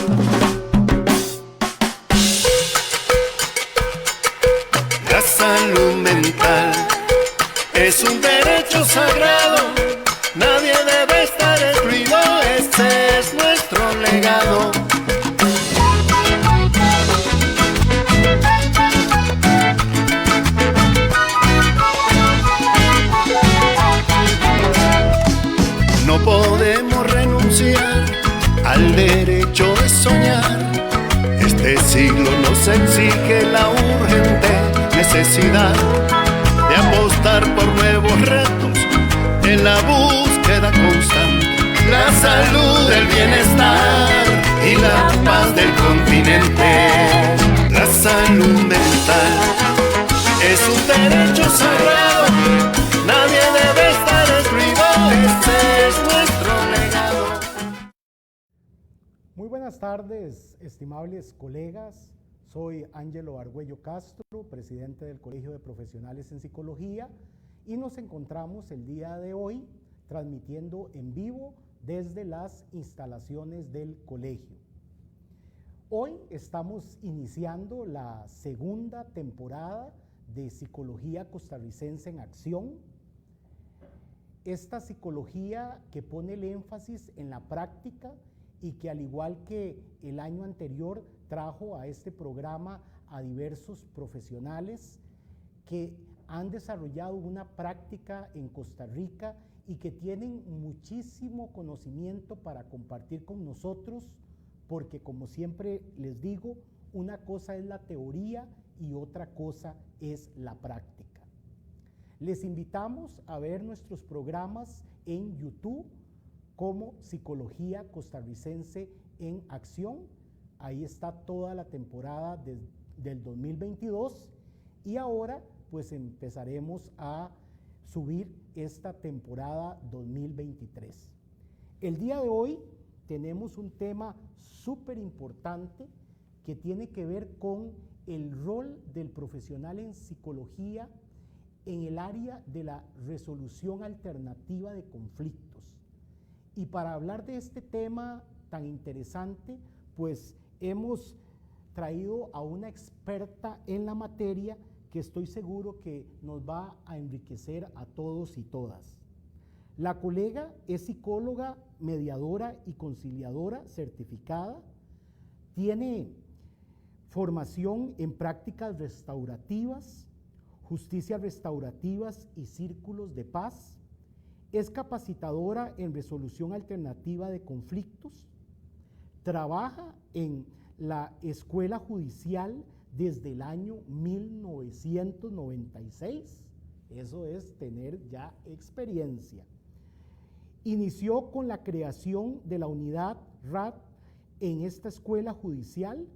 La salud mental es un derecho sagrado, nadie debe estar excluido, este es nuestro legado. No podemos renunciar al derecho de soñar. Este siglo nos exige la urgente necesidad de apostar por nuevos retos en la búsqueda constante. La salud, el bienestar y la paz del continente. La salud mental es un derecho sagrado, nadie debe estar excluido, este es nuestro legado. Muy buenas tardes, estimables colegas. Soy Ángelo Argüello Castro, presidente del Colegio de Profesionales en Psicología, y nos encontramos el día de hoy transmitiendo en vivo desde las instalaciones del colegio. Hoy estamos iniciando la segunda temporada de Psicología Costarricense en Acción. Esta psicología que pone el énfasis en la práctica y que, al igual que el año anterior, trajo a este programa a diversos profesionales que han desarrollado una práctica en Costa Rica y que tienen muchísimo conocimiento para compartir con nosotros, porque, como siempre les digo, una cosa es la teoría y otra cosa es la práctica. Les invitamos a ver nuestros programas en YouTube como Psicología Costarricense en Acción. Ahí está toda la temporada del 2022 y ahora pues empezaremos a subir esta temporada 2023. El día de hoy tenemos un tema súper importante que tiene que ver con el rol del profesional en psicología en el área de la resolución alternativa de conflictos. Y para hablar de este tema tan interesante, pues hemos traído a una experta en la materia que estoy seguro que nos va a enriquecer a todos y todas. La colega es psicóloga, mediadora y conciliadora certificada, tiene formación en prácticas restaurativas, justicias restaurativas y círculos de paz. Es capacitadora en resolución alternativa de conflictos, trabaja en la Escuela Judicial desde el año 1996, eso es tener ya experiencia. Inició con la creación de la unidad RAD en esta escuela judicial,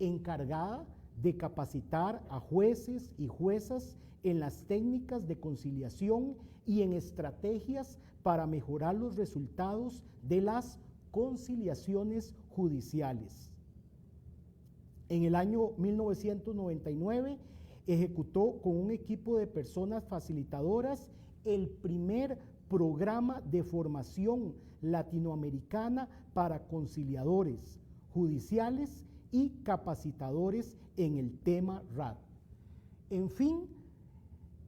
encargada de capacitar a jueces y juezas en las técnicas de conciliación y en estrategias para mejorar los resultados de las conciliaciones judiciales. En el año 1999 ejecutó con un equipo de personas facilitadoras el primer programa de formación latinoamericana para conciliadores judiciales y capacitadores en el tema RAD. En fin,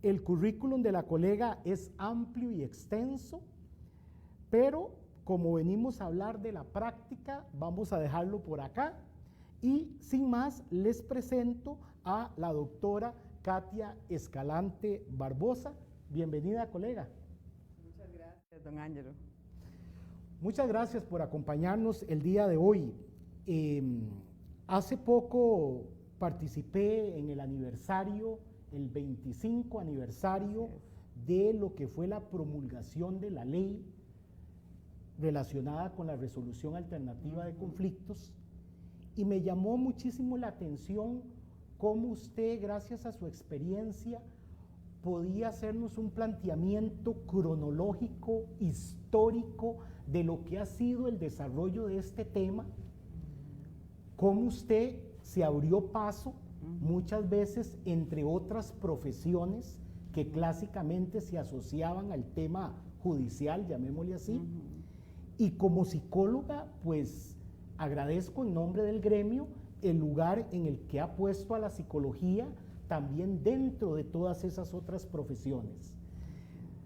el currículum de la colega es amplio y extenso, pero como venimos a hablar de la práctica, vamos a dejarlo por acá y sin más les presento a la doctora Katia Escalante Barbosa. Bienvenida, colega. Muchas gracias, don Ángelo. Muchas gracias por acompañarnos el día de hoy. Hace poco participé en el aniversario, el 25 aniversario de lo que fue la promulgación de la ley relacionada con la resolución alternativa de conflictos, y me llamó muchísimo la atención cómo usted, gracias a su experiencia, podía hacernos un planteamiento cronológico, histórico, de lo que ha sido el desarrollo de este tema, cómo usted se abrió paso muchas veces entre otras profesiones que clásicamente se asociaban al tema judicial, llamémosle así, y como psicóloga, pues agradezco en nombre del gremio el lugar en el que ha puesto a la psicología también dentro de todas esas otras profesiones.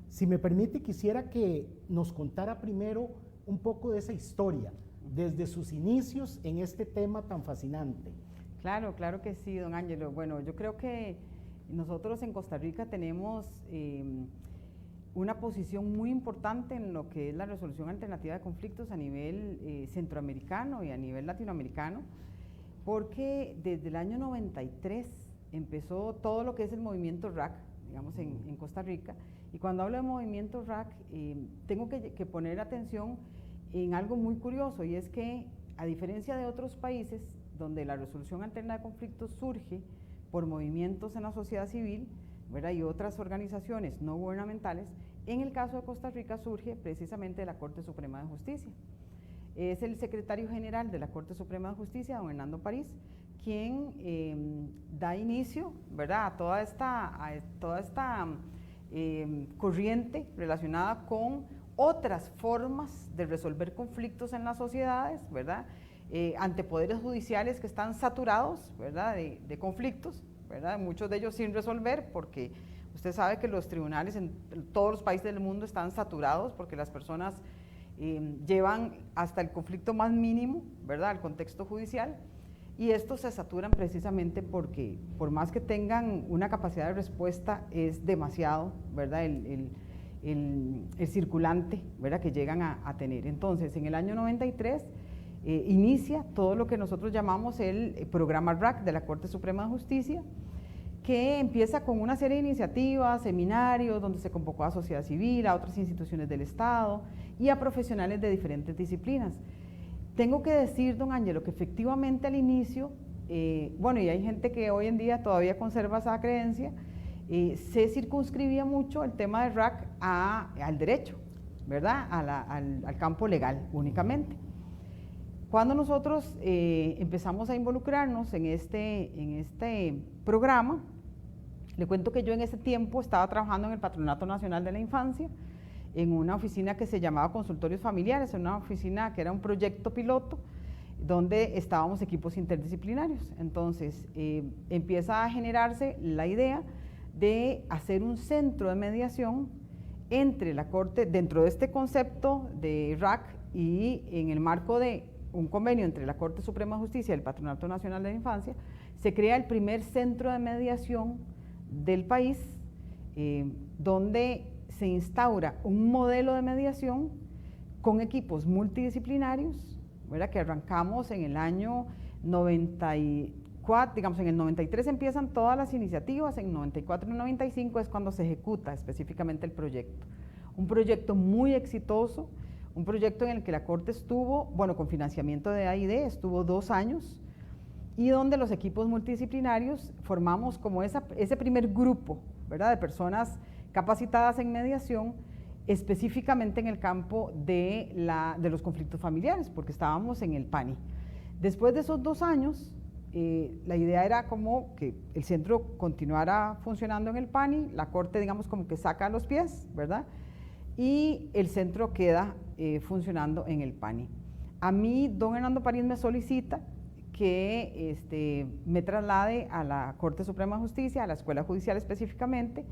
Si me permite, quisiera que nos contara primero un poco de esa historia, desde sus inicios en este tema tan fascinante. Claro, claro que sí, don Ángelo. Bueno, yo creo que nosotros en Costa Rica tenemos una posición muy importante en lo que es la resolución alternativa de conflictos a nivel centroamericano y a nivel latinoamericano, porque desde el año 93 empezó todo lo que es el movimiento RAC, digamos, en Costa Rica, y cuando hablo de movimiento RAC, tengo que poner atención en algo muy curioso, y es que, a diferencia de otros países, donde la resolución alterna de conflictos surge por movimientos en la sociedad civil, ¿verdad?, y otras organizaciones no gubernamentales, en el caso de Costa Rica surge precisamente de la Corte Suprema de Justicia. Es el secretario general de la Corte Suprema de Justicia, don Hernando París, quien da inicio, ¿verdad?, a toda esta corriente relacionada con otras formas de resolver conflictos en las sociedades, ¿verdad?, ante poderes judiciales que están saturados, ¿verdad?, de conflictos, ¿verdad?, muchos de ellos sin resolver, porque usted sabe que los tribunales en todos los países del mundo están saturados, porque las personas llevan hasta el conflicto más mínimo, ¿verdad?, al contexto judicial, y estos se saturan precisamente porque, por más que tengan una capacidad de respuesta, es demasiado, ¿verdad?, el circulante, ¿verdad?, que llegan a tener. Entonces, en el año 93 inicia todo lo que nosotros llamamos el programa RAC de la Corte Suprema de Justicia, que empieza con una serie de iniciativas, seminarios, donde se convocó a sociedad civil, a otras instituciones del Estado y a profesionales de diferentes disciplinas. Tengo que decir, don Ángelo, que efectivamente al inicio, bueno, y hay gente que hoy en día todavía conserva esa creencia, se circunscribía mucho el tema del RAC al derecho, ¿verdad?, al campo legal únicamente. Cuando nosotros empezamos a involucrarnos en este programa, le cuento que yo en ese tiempo estaba trabajando en el Patronato Nacional de la Infancia, en una oficina que se llamaba Consultorios Familiares, una oficina que era un proyecto piloto, donde estábamos equipos interdisciplinarios. Entonces, empieza a generarse la idea de hacer un centro de mediación entre la Corte, dentro de este concepto de RAC, y en el marco de un convenio entre la Corte Suprema de Justicia y el Patronato Nacional de la Infancia, se crea el primer centro de mediación del país, donde se instaura un modelo de mediación con equipos multidisciplinarios, ¿verdad?, que arrancamos en el año 94, digamos en el 93 empiezan todas las iniciativas, en 94 y 95 es cuando se ejecuta específicamente el proyecto. Un proyecto muy exitoso, un proyecto en el que la Corte estuvo, bueno, con financiamiento de AID, estuvo 2 años, y donde los equipos multidisciplinarios formamos como ese primer grupo, ¿verdad?, de personas capacitadas en mediación, específicamente en el campo de los conflictos familiares, porque estábamos en el PANI. Después de esos 2 años, la idea era como que el centro continuara funcionando en el PANI, la Corte, digamos, como que saca los pies, ¿verdad?, y el centro queda funcionando en el PANI. A mí, don Hernando París me solicita que me traslade a la Corte Suprema de Justicia, a la Escuela Judicial específicamente,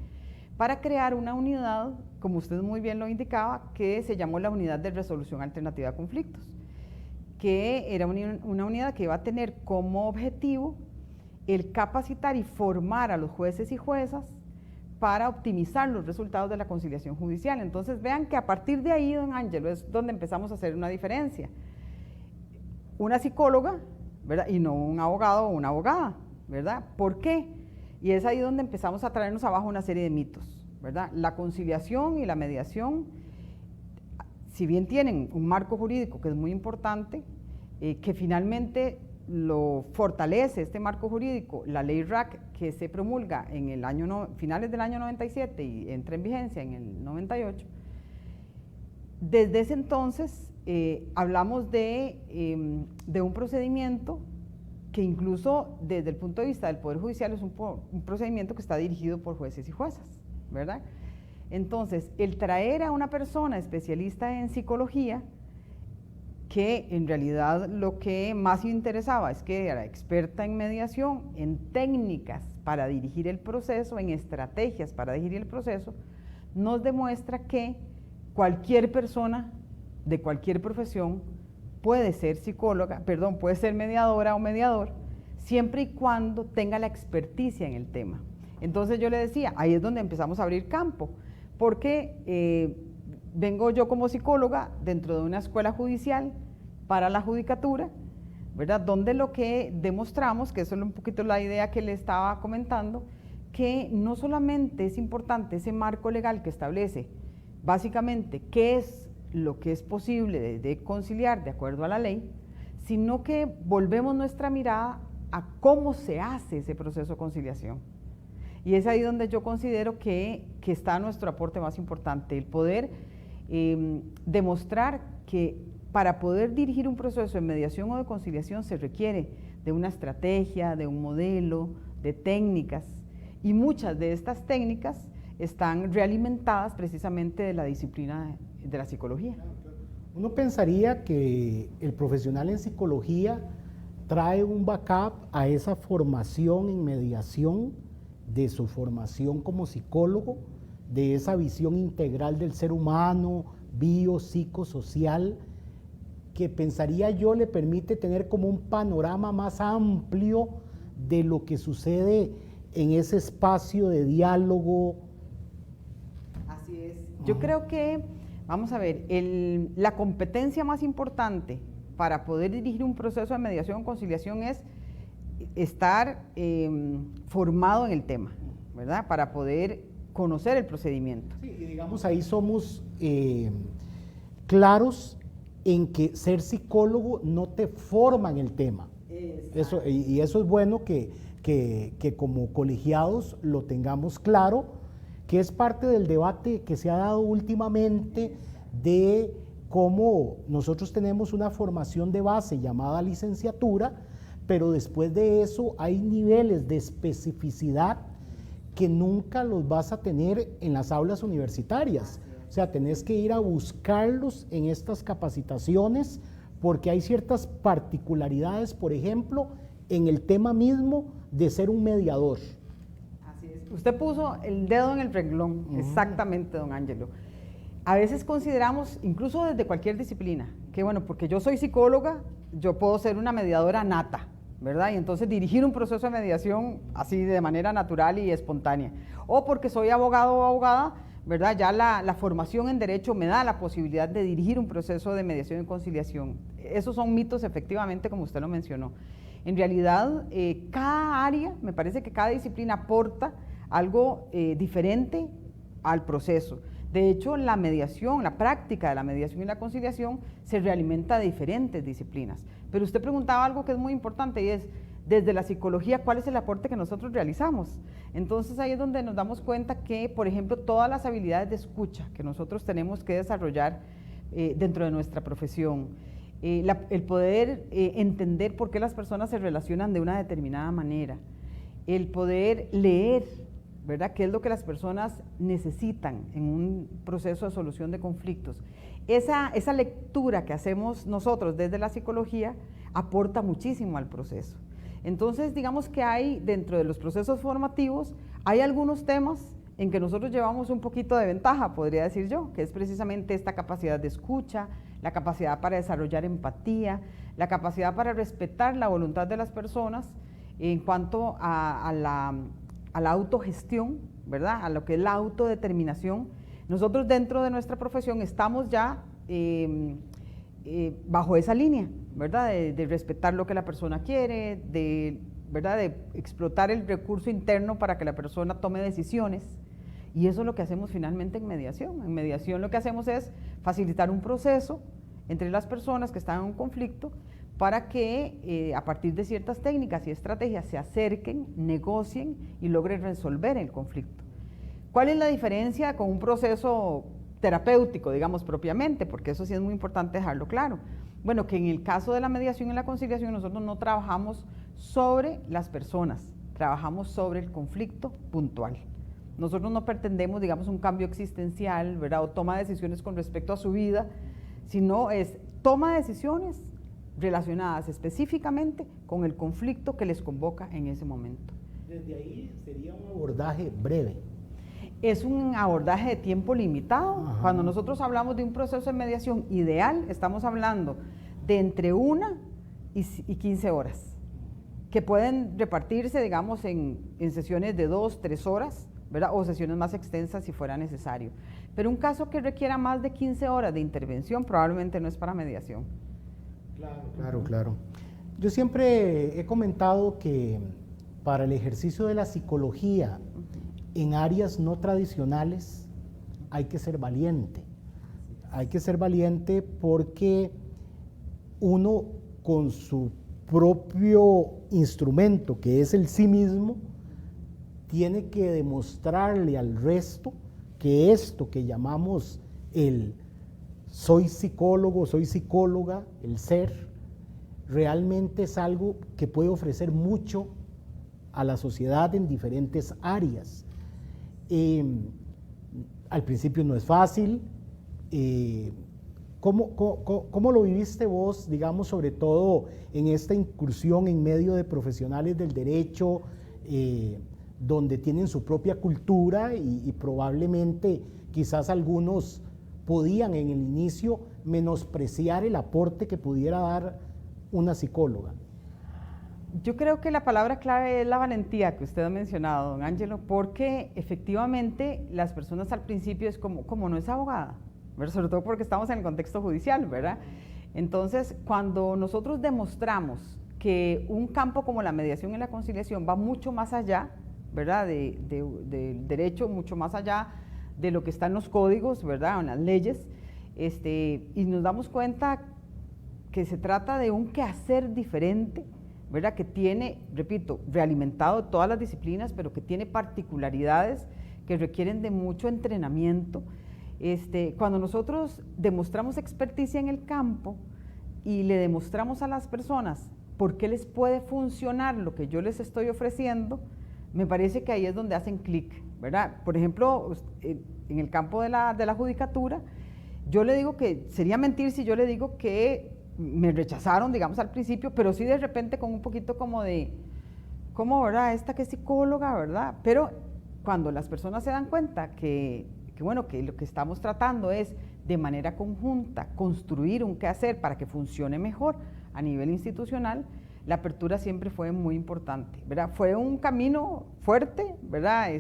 para crear una unidad, como usted muy bien lo indicaba, que se llamó la Unidad de Resolución Alternativa de Conflictos, que era una unidad que iba a tener como objetivo el capacitar y formar a los jueces y juezas para optimizar los resultados de la conciliación judicial. Entonces vean que a partir de ahí, don Ángelo, es donde empezamos a hacer una diferencia. Una psicóloga, ¿verdad?, y no un abogado o una abogada, ¿verdad? ¿Por qué? Y es ahí donde empezamos a traernos abajo una serie de mitos, ¿verdad? La conciliación y la mediación, si bien tienen un marco jurídico que es muy importante, que finalmente lo fortalece este marco jurídico, la ley RAC, que se promulga en el finales del año 97 y entra en vigencia en el 98, desde ese entonces hablamos de un procedimiento que incluso desde el punto de vista del Poder Judicial es un procedimiento que está dirigido por jueces y juezas, ¿verdad? Entonces, el traer a una persona especialista en psicología que en realidad lo que más me interesaba es que era experta en mediación, en técnicas para dirigir el proceso, en estrategias para dirigir el proceso, nos demuestra que cualquier persona de cualquier profesión puede ser psicóloga, perdón, puede ser mediadora o mediador, siempre y cuando tenga la experticia en el tema. Entonces yo le decía, ahí es donde empezamos a abrir campo, porque vengo yo como psicóloga dentro de una escuela judicial para la judicatura, ¿verdad? Donde lo que demostramos, que eso es un poquito la idea que le estaba comentando, que no solamente es importante ese marco legal que establece básicamente qué es lo que es posible de conciliar de acuerdo a la ley, sino que volvemos nuestra mirada a cómo se hace ese proceso de conciliación. Y es ahí donde yo considero que está nuestro aporte más importante, el poder demostrar que para poder dirigir un proceso de mediación o de conciliación se requiere de una estrategia, de un modelo, de técnicas, y muchas de estas técnicas están realimentadas precisamente de la disciplina de la psicología. Uno pensaría que el profesional en psicología trae un backup a esa formación en mediación, de su formación como psicólogo, de esa visión integral del ser humano, biopsicosocial, que pensaría yo le permite tener como un panorama más amplio de lo que sucede en ese espacio de diálogo. Así es. Yo creo que, vamos a ver, la competencia más importante para poder dirigir un proceso de mediación o conciliación es estar formado en el tema, ¿verdad? Para poder conocer el procedimiento. Sí, y digamos ahí somos claros en que ser psicólogo no te forma en el tema. Eso, y eso es bueno que como colegiados lo tengamos claro, que es parte del debate que se ha dado últimamente de cómo nosotros tenemos una formación de base llamada licenciatura, pero después de eso hay niveles de especificidad que nunca los vas a tener en las aulas universitarias. O sea, tenés que ir a buscarlos en estas capacitaciones porque hay ciertas particularidades, por ejemplo, en el tema mismo de ser un mediador. Así es. Usted puso el dedo en el renglón, exactamente, don Ángelo. A veces consideramos, incluso desde cualquier disciplina, que bueno, porque yo soy psicóloga, yo puedo ser una mediadora nata, ¿verdad? Y entonces dirigir un proceso de mediación así de manera natural y espontánea. O porque soy abogado o abogada, ¿verdad? Ya la formación en derecho me da la posibilidad de dirigir un proceso de mediación y conciliación. Esos son mitos, efectivamente, como usted lo mencionó. En realidad, cada área, me parece que cada disciplina aporta algo diferente al proceso. De hecho, la mediación, la práctica de la mediación y la conciliación se realimenta de diferentes disciplinas. Pero usted preguntaba algo que es muy importante y es, desde la psicología, ¿cuál es el aporte que nosotros realizamos? Entonces ahí es donde nos damos cuenta que, por ejemplo, todas las habilidades de escucha que nosotros tenemos que desarrollar dentro de nuestra profesión, el poder entender por qué las personas se relacionan de una determinada manera, el poder leer, ¿verdad?, qué es lo que las personas necesitan en un proceso de solución de conflictos. Esa lectura que hacemos nosotros desde la psicología aporta muchísimo al proceso. Entonces, digamos que hay, dentro de los procesos formativos, hay algunos temas en que nosotros llevamos un poquito de ventaja, podría decir yo, que es precisamente esta capacidad de escucha, la capacidad para desarrollar empatía, la capacidad para respetar la voluntad de las personas en cuanto a la autogestión, ¿verdad?, a lo que es la autodeterminación. Nosotros dentro de nuestra profesión estamos ya bajo esa línea, ¿verdad?, de respetar lo que la persona quiere, ¿verdad?, de explotar el recurso interno para que la persona tome decisiones. Y eso es lo que hacemos finalmente en mediación. En mediación lo que hacemos es facilitar un proceso entre las personas que están en un conflicto para que a partir de ciertas técnicas y estrategias se acerquen, negocien y logren resolver el conflicto. ¿Cuál es la diferencia con un proceso terapéutico, digamos, propiamente? Porque eso sí es muy importante dejarlo claro. Bueno, que en el caso de la mediación y la conciliación nosotros no trabajamos sobre las personas, trabajamos sobre el conflicto puntual. Nosotros no pretendemos, digamos, un cambio existencial, ¿verdad?, o toma decisiones con respecto a su vida, sino es toma decisiones relacionadas específicamente con el conflicto que les convoca en ese momento. Desde ahí sería un abordaje breve. Es un abordaje de tiempo limitado. Ajá. Cuando nosotros hablamos de un proceso de mediación ideal, estamos hablando de entre 1 y 15 horas, que pueden repartirse, digamos, en sesiones de 2, 3 horas, ¿verdad? O sesiones más extensas si fuera necesario. Pero un caso que requiera más de 15 horas de intervención probablemente no es para mediación. Claro. Yo siempre he comentado que para el ejercicio de la psicología en áreas no tradicionales hay que ser valiente. Hay que ser valiente porque uno con su propio instrumento, que es el sí mismo, tiene que demostrarle al resto que esto que llamamos el soy psicólogo, soy psicóloga, el ser, realmente es algo que puede ofrecer mucho a la sociedad en diferentes áreas. Al principio no es fácil. ¿Cómo lo viviste vos, digamos, sobre todo en esta incursión en medio de profesionales del derecho, donde tienen su propia cultura y probablemente quizás algunos podían en el inicio menospreciar el aporte que pudiera dar una psicóloga? Yo creo que la palabra clave es la valentía que usted ha mencionado, don Ángelo, porque efectivamente las personas al principio es como no es abogada, ¿verdad? Sobre todo porque estamos en el contexto judicial, ¿verdad? Entonces, cuando nosotros demostramos que un campo como la mediación y la conciliación va mucho más allá, ¿verdad? Del derecho, mucho más allá de lo que está en los códigos, ¿verdad? En las leyes, y nos damos cuenta que se trata de un quehacer diferente, ¿verdad? Que tiene, repito, realimentado todas las disciplinas, pero que tiene particularidades que requieren de mucho entrenamiento. Cuando nosotros demostramos experticia en el campo y le demostramos a las personas por qué les puede funcionar lo que yo les estoy ofreciendo, me parece que ahí es donde hacen clic, ¿verdad? Por ejemplo, en el campo de la judicatura, yo le digo que sería mentir si yo le digo que me rechazaron, digamos, al principio, pero sí de repente con un poquito como de, ¿cómo, verdad? Esta que es psicóloga, ¿verdad? Pero cuando las personas se dan cuenta que lo que estamos tratando es de manera conjunta construir un quehacer para que funcione mejor a nivel institucional, la apertura siempre fue muy importante, ¿verdad? Fue un camino fuerte, ¿verdad?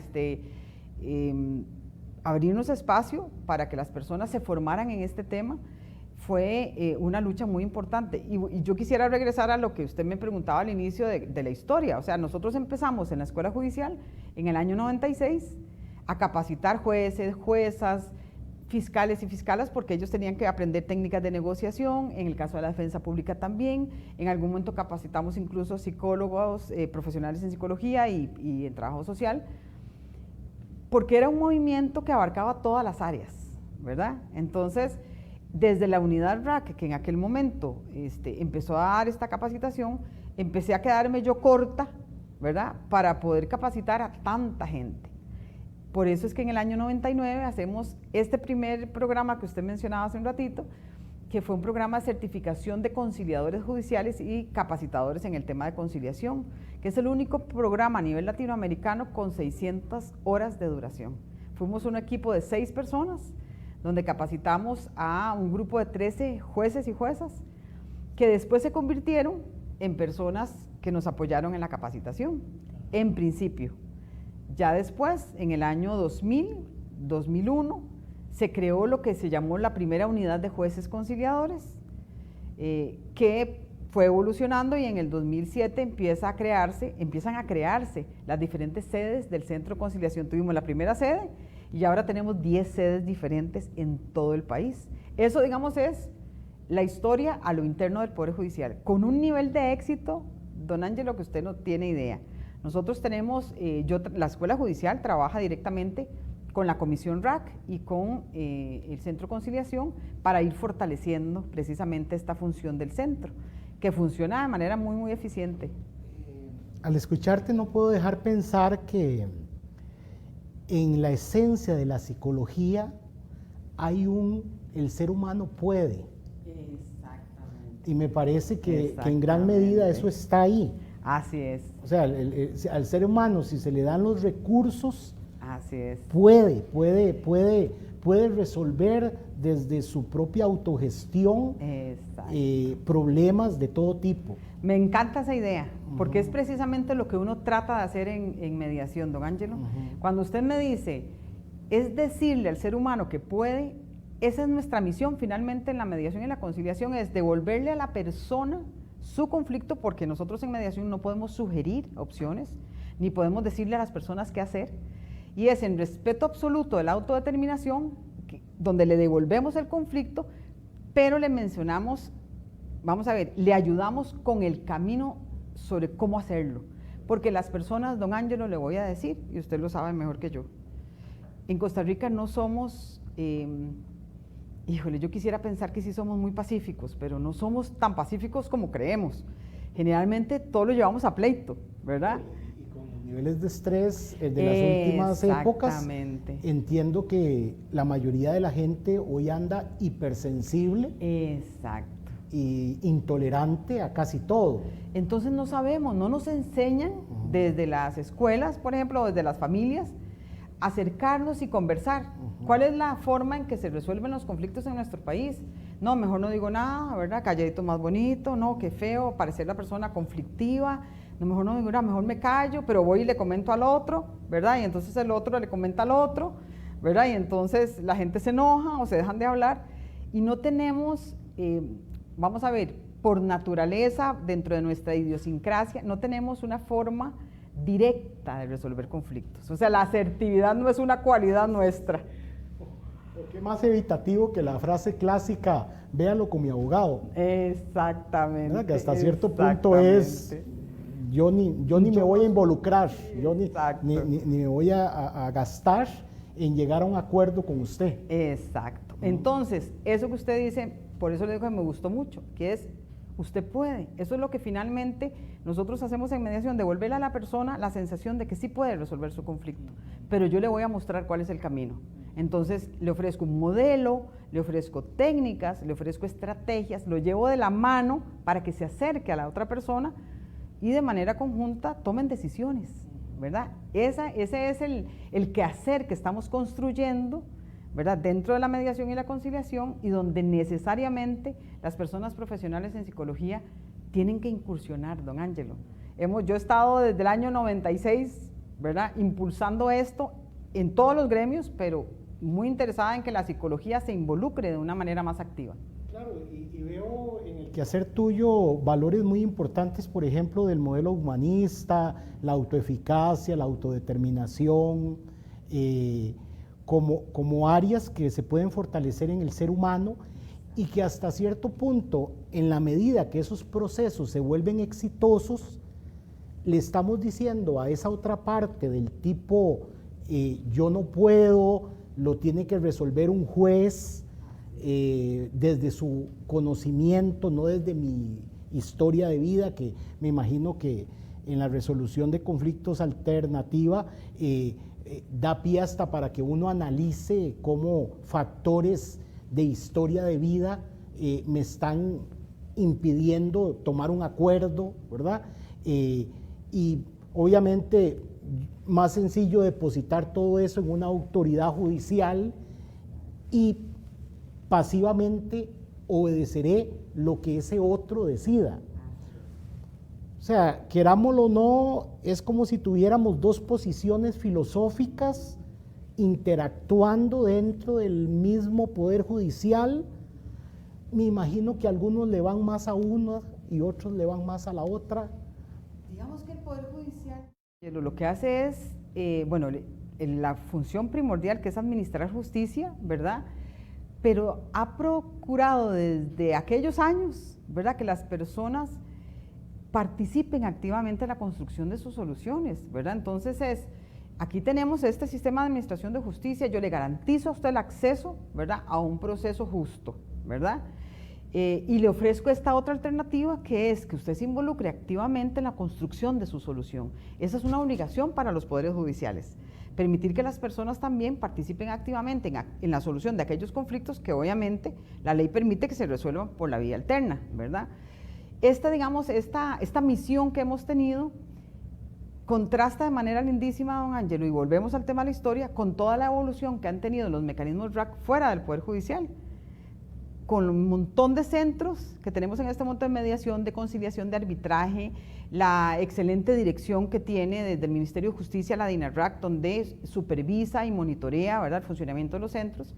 Abrirnos espacio para que las personas se formaran en este tema fue una lucha muy importante. Y yo quisiera regresar a lo que usted me preguntaba al inicio de la historia. O sea, nosotros empezamos en la Escuela Judicial en el año 96 a capacitar jueces, juezas, fiscales y fiscalas, porque ellos tenían que aprender técnicas de negociación, en el caso de la defensa pública también. En algún momento capacitamos incluso psicólogos, profesionales en psicología y en trabajo social, porque era un movimiento que abarcaba todas las áreas, ¿verdad? Entonces, desde la unidad RAC, que en aquel momento empezó a dar esta capacitación, empecé a quedarme yo corta, ¿verdad?, para poder capacitar a tanta gente. Por eso es que en el año 99 hacemos este primer programa que usted mencionaba hace un ratito, que fue un programa de certificación de conciliadores judiciales y capacitadores en el tema de conciliación, que es el único programa a nivel latinoamericano con 600 horas de duración. Fuimos un equipo de 6 personas, donde capacitamos a un grupo de 13 jueces y juezas, que después se convirtieron en personas que nos apoyaron en la capacitación, en principio. Ya después, en el año 2000, 2001, se creó lo que se llamó la primera unidad de jueces conciliadores, que fue evolucionando, y en el 2007 empiezan a crearse las diferentes sedes del Centro de Conciliación. Tuvimos la primera sede y ahora tenemos 10 sedes diferentes en todo el país. Eso, digamos, es la historia a lo interno del Poder Judicial, con un nivel de éxito, don Ángelo, que usted no tiene idea. Nosotros tenemos, la Escuela Judicial trabaja directamente con la Comisión RAC y con el Centro de Conciliación para ir fortaleciendo precisamente esta función del centro, que funciona de manera muy, muy eficiente. Al escucharte no puedo dejar pensar que en la esencia de la psicología hay el ser humano puede. Y me parece que en gran medida eso está ahí. Así es. O sea, al ser humano, si se le dan los recursos, así es, puede resolver desde su propia autogestión problemas de todo tipo. Me encanta esa idea, porque es precisamente lo que uno trata de hacer en mediación, don Ángelo. Cuando usted me dice, es decirle al ser humano que puede, esa es nuestra misión finalmente en la mediación y la conciliación, es devolverle a la persona su conflicto, porque nosotros en mediación no podemos sugerir opciones, ni podemos decirle a las personas qué hacer, y es en respeto absoluto de la autodeterminación, donde le devolvemos el conflicto, pero le mencionamos, vamos a ver, le ayudamos con el camino sobre cómo hacerlo, porque las personas, don Ángelo, le voy a decir, y usted lo sabe mejor que yo, en Costa Rica no somos, híjole, yo quisiera pensar que sí somos muy pacíficos, pero no somos tan pacíficos como creemos. Generalmente todo lo llevamos a pleito, ¿verdad? Y con los niveles de estrés de las últimas épocas, entiendo que la mayoría de la gente hoy anda hipersensible. Exacto. Y intolerante a casi todo. Entonces no sabemos, no nos enseñan desde las escuelas, por ejemplo, desde las familias, acercarnos y conversar. ¿Cuál es la forma en que se resuelven los conflictos en nuestro país? No, mejor no digo nada, ¿verdad? Calladito más bonito, no, qué feo, parecer la persona conflictiva, no, mejor no digo nada, mejor me callo, pero voy y le comento al otro, ¿verdad? Y entonces el otro le comenta al otro, ¿verdad? Y entonces la gente se enoja o se dejan de hablar y no tenemos, vamos a ver, por naturaleza, dentro de nuestra idiosincrasia, no tenemos una forma directa de resolver conflictos. O sea, la asertividad no es una cualidad nuestra. ¿Qué más evitativo que la frase clásica, véalo con mi abogado? Exactamente. ¿Verdad? Que hasta cierto punto es, yo ni me voy a involucrar, yo ni me voy a gastar en llegar a un acuerdo con usted. Exacto. Entonces, eso que usted dice, por eso le digo que me gustó mucho, que es, usted puede. Eso es lo que finalmente nosotros hacemos en mediación, devolverle a la persona la sensación de que sí puede resolver su conflicto, pero yo le voy a mostrar cuál es el camino. Entonces, le ofrezco un modelo, le ofrezco técnicas, le ofrezco estrategias, lo llevo de la mano para que se acerque a la otra persona y de manera conjunta tomen decisiones, ¿verdad? Ese es el quehacer que estamos construyendo, ¿verdad? Dentro de la mediación y la conciliación, y donde necesariamente las personas profesionales en psicología tienen que incursionar, don Ángelo. Yo he estado desde el año 96, ¿verdad?, impulsando esto en todos los gremios, pero muy interesada en que la psicología se involucre de una manera más activa. Claro, y veo en el quehacer tuyo valores muy importantes, por ejemplo, del modelo humanista, la autoeficacia, la autodeterminación, como áreas que se pueden fortalecer en el ser humano y que hasta cierto punto, en la medida que esos procesos se vuelven exitosos, le estamos diciendo a esa otra parte del tipo, yo no puedo, lo tiene que resolver un juez desde su conocimiento, no desde mi historia de vida, que me imagino que en la resolución de conflictos alternativa da pie hasta para que uno analice cómo factores de historia de vida me están impidiendo tomar un acuerdo, ¿verdad? Y obviamente más sencillo depositar todo eso en una autoridad judicial y pasivamente obedeceré lo que ese otro decida. O sea, querámoslo o no, es como si tuviéramos dos posiciones filosóficas interactuando dentro del mismo poder judicial. Me imagino que algunos le van más a una y otros le van más a la otra. Digamos que el Poder Judicial lo que hace es, bueno, la función primordial, que es administrar justicia, ¿verdad? Pero ha procurado desde aquellos años, ¿verdad?, que las personas participen activamente en la construcción de sus soluciones, ¿verdad? Entonces aquí tenemos este sistema de administración de justicia, yo le garantizo a usted el acceso, ¿verdad?, a un proceso justo, ¿verdad? Y le ofrezco esta otra alternativa, que es que usted se involucre activamente en la construcción de su solución. Esa es una obligación para los poderes judiciales. permitir que las personas también participen activamente en la solución de aquellos conflictos que obviamente la ley permite que se resuelvan por la vía alterna, ¿verdad? Digamos, esta misión que hemos tenido contrasta de manera lindísima, don Ángelo, y volvemos al tema de la historia, con toda la evolución que han tenido los mecanismos RAC fuera del Poder Judicial, con un montón de centros que tenemos en este momento de mediación, de conciliación, de arbitraje, la excelente dirección que tiene desde el Ministerio de Justicia la DINARRAC, donde supervisa y monitorea, ¿verdad?, el funcionamiento de los centros,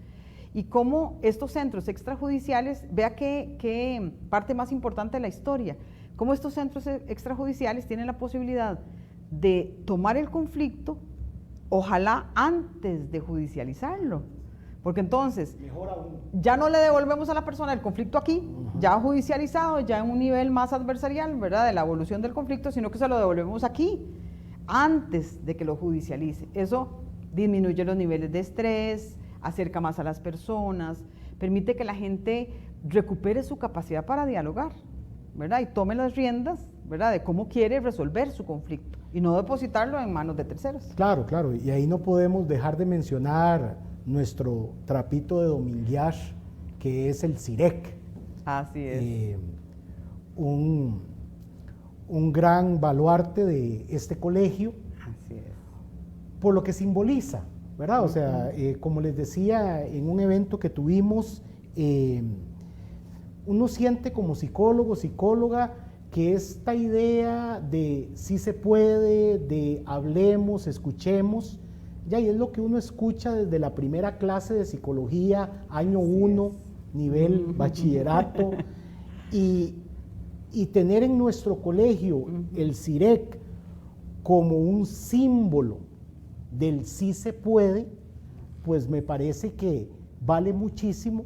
y cómo estos centros extrajudiciales, vea qué parte más importante de la historia, cómo estos centros extrajudiciales tienen la posibilidad de tomar el conflicto, ojalá antes de judicializarlo, porque entonces ya no le devolvemos a la persona el conflicto aquí, ya judicializado, ya en un nivel más adversarial, ¿verdad?, de la evolución del conflicto, sino que se lo devolvemos aquí, antes de que lo judicialice. Eso disminuye los niveles de estrés, acerca más a las personas, permite que la gente recupere su capacidad para dialogar, ¿verdad?, y tome las riendas, ¿verdad?, de cómo quiere resolver su conflicto, y no depositarlo en manos de terceros. Claro, claro, y ahí no podemos dejar de mencionar nuestro trapito de dominguear, que es el CIREC. Así es. Un gran baluarte de este colegio. Así es. Por lo que simboliza, ¿verdad? O sea, como les decía en un evento que tuvimos, uno siente como psicólogo, psicóloga, que esta idea de sí se puede, de hablemos, escuchemos, ya, y es lo que uno escucha desde la primera clase de psicología, año 1, nivel bachillerato, y tener en nuestro colegio el CIREC como un símbolo del sí se puede, pues me parece que vale muchísimo,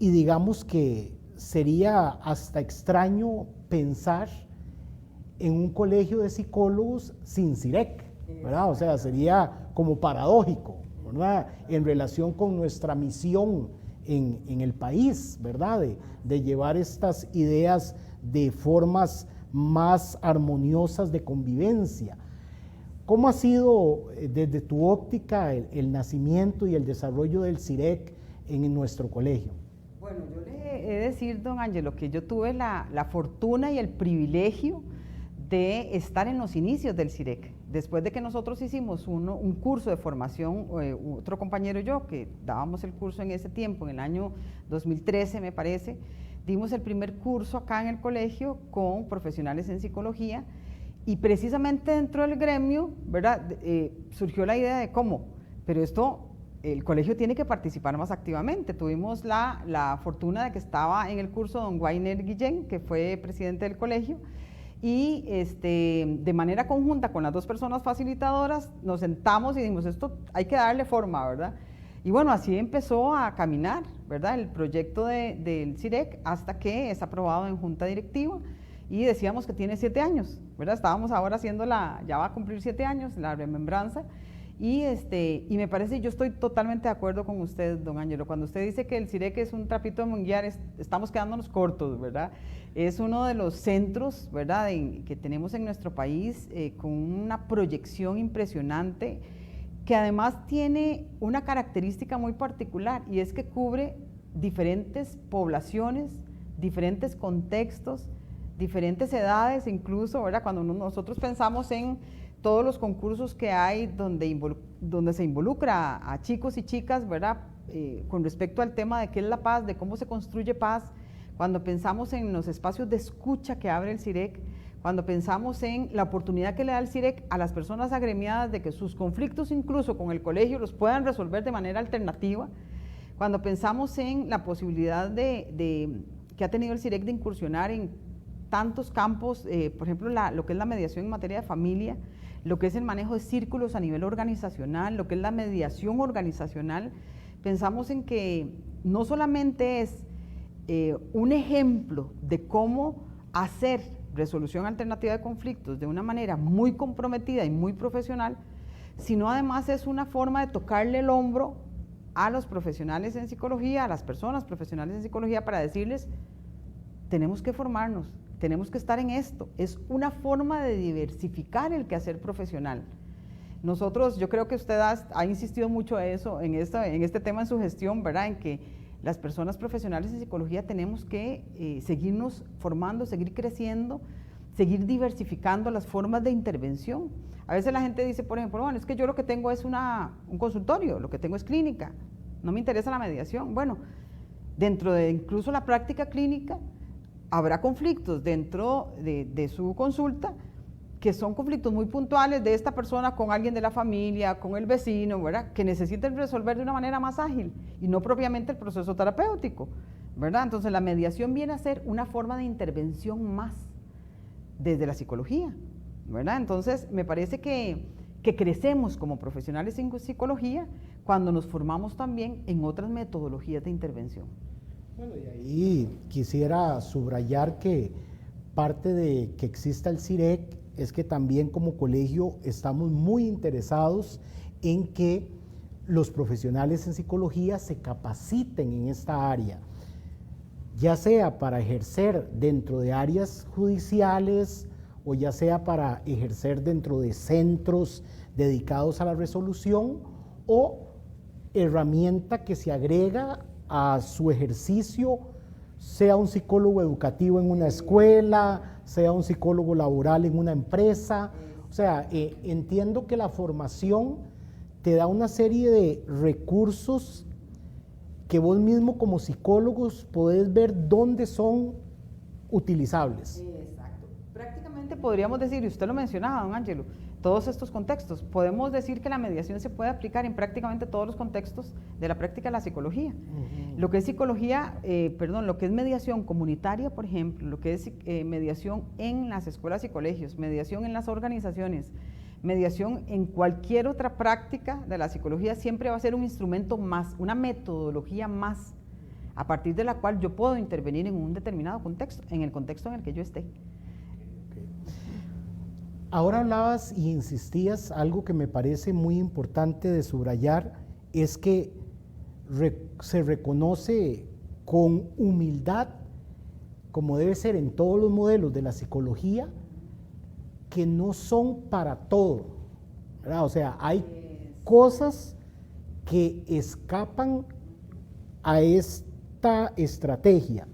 y digamos que sería hasta extraño pensar en un colegio de psicólogos sin CIREC, ¿verdad? O sea, sería como paradójico, ¿verdad?, en relación con nuestra misión en el país, ¿verdad?, de llevar estas ideas de formas más armoniosas de convivencia. ¿Cómo ha sido desde tu óptica el nacimiento y el desarrollo del CIREC en nuestro colegio? Bueno, yo le he de decir, don Ángelo, que yo tuve la fortuna y el privilegio de estar en los inicios del CIREC. Después de que nosotros hicimos un curso de formación, otro compañero y yo, que dábamos el curso en ese tiempo, en el año 2013 me parece, dimos el primer curso acá en el colegio con profesionales en psicología, y precisamente dentro del gremio, ¿verdad?, surgió la idea de cómo, pero el colegio tiene que participar más activamente. Tuvimos la fortuna de que estaba en el curso don Guainer Guillén, que fue presidente del colegio, y de manera conjunta con las dos personas facilitadoras nos sentamos y dijimos, esto hay que darle forma, ¿verdad? Y bueno, así empezó a caminar, ¿verdad?, el proyecto del CIREC, hasta que es aprobado en junta directiva, y decíamos que tiene 7 años, ¿verdad? Estábamos ahora haciendo ya va a cumplir 7 años, la remembranza, y me parece, yo estoy totalmente de acuerdo con usted, don Ángelo, cuando usted dice que el CIREC es un trapito de monguear, estamos quedándonos cortos, ¿verdad? Es uno de los centros, ¿verdad?, que tenemos en nuestro país, con una proyección impresionante, que además tiene una característica muy particular, y es que cubre diferentes poblaciones, diferentes contextos, diferentes edades incluso, ¿verdad? Cuando nosotros pensamos en todos los concursos que hay donde se involucra a chicos y chicas, ¿verdad?, con respecto al tema de qué es la paz, de cómo se construye paz, cuando pensamos en los espacios de escucha que abre el CIREC, cuando pensamos en la oportunidad que le da el CIREC a las personas agremiadas de que sus conflictos incluso con el colegio los puedan resolver de manera alternativa, cuando pensamos en la posibilidad que ha tenido el CIREC de incursionar en tantos campos, por ejemplo, lo que es la mediación en materia de familia, lo que es el manejo de círculos a nivel organizacional, lo que es la mediación organizacional, pensamos en que no solamente es un ejemplo de cómo hacer resolución alternativa de conflictos de una manera muy comprometida y muy profesional, sino además es una forma de tocarle el hombro a los profesionales en psicología, a las personas profesionales en psicología, para decirles, tenemos que formarnos, tenemos que estar en esto. Es una forma de diversificar el quehacer profesional. Nosotros, yo creo que usted ha insistido mucho a eso, en este tema en su gestión, ¿verdad? En que las personas profesionales en psicología tenemos que seguirnos formando, seguir creciendo, seguir diversificando las formas de intervención. A veces la gente dice, por ejemplo, bueno, es que yo lo que tengo es un consultorio, lo que tengo es clínica, no me interesa la mediación. Bueno, dentro de incluso la práctica clínica, habrá conflictos dentro de su consulta, que son conflictos muy puntuales de esta persona con alguien de la familia, con el vecino, ¿verdad? Que necesiten resolver de una manera más ágil y no propiamente el proceso terapéutico, ¿verdad? Entonces la mediación viene a ser una forma de intervención más desde la psicología, ¿verdad? Entonces me parece que crecemos como profesionales en psicología cuando nos formamos también en otras metodologías de intervención. Bueno, y ahí quisiera subrayar que parte de que exista el CIREC es que también como colegio estamos muy interesados en que los profesionales en psicología se capaciten en esta área, ya sea para ejercer dentro de áreas judiciales o ya sea para ejercer dentro de centros dedicados a la resolución o herramienta que se agrega a su ejercicio, sea un psicólogo educativo en una escuela, sea un psicólogo laboral en una empresa. O sea, entiendo que la formación te da una serie de recursos que vos mismo como psicólogos podés ver dónde son utilizables. Exacto. Prácticamente podríamos decir, y usted lo mencionaba, don Ángelo, todos estos contextos, podemos decir que la mediación se puede aplicar en prácticamente todos los contextos de la práctica de la psicología. Lo que es psicología, lo que es mediación comunitaria, por ejemplo, lo que es mediación en las escuelas y colegios, mediación en las organizaciones, mediación en cualquier otra práctica de la psicología, siempre va a ser un instrumento más, una metodología más, a partir de la cual yo puedo intervenir en un determinado contexto, en el contexto en el que yo esté. Ahora hablabas y insistías, algo que me parece muy importante de subrayar, es que se reconoce con humildad, como debe ser en todos los modelos de la psicología, que no son para todo, ¿verdad? O sea, hay cosas que escapan a esta estrategia.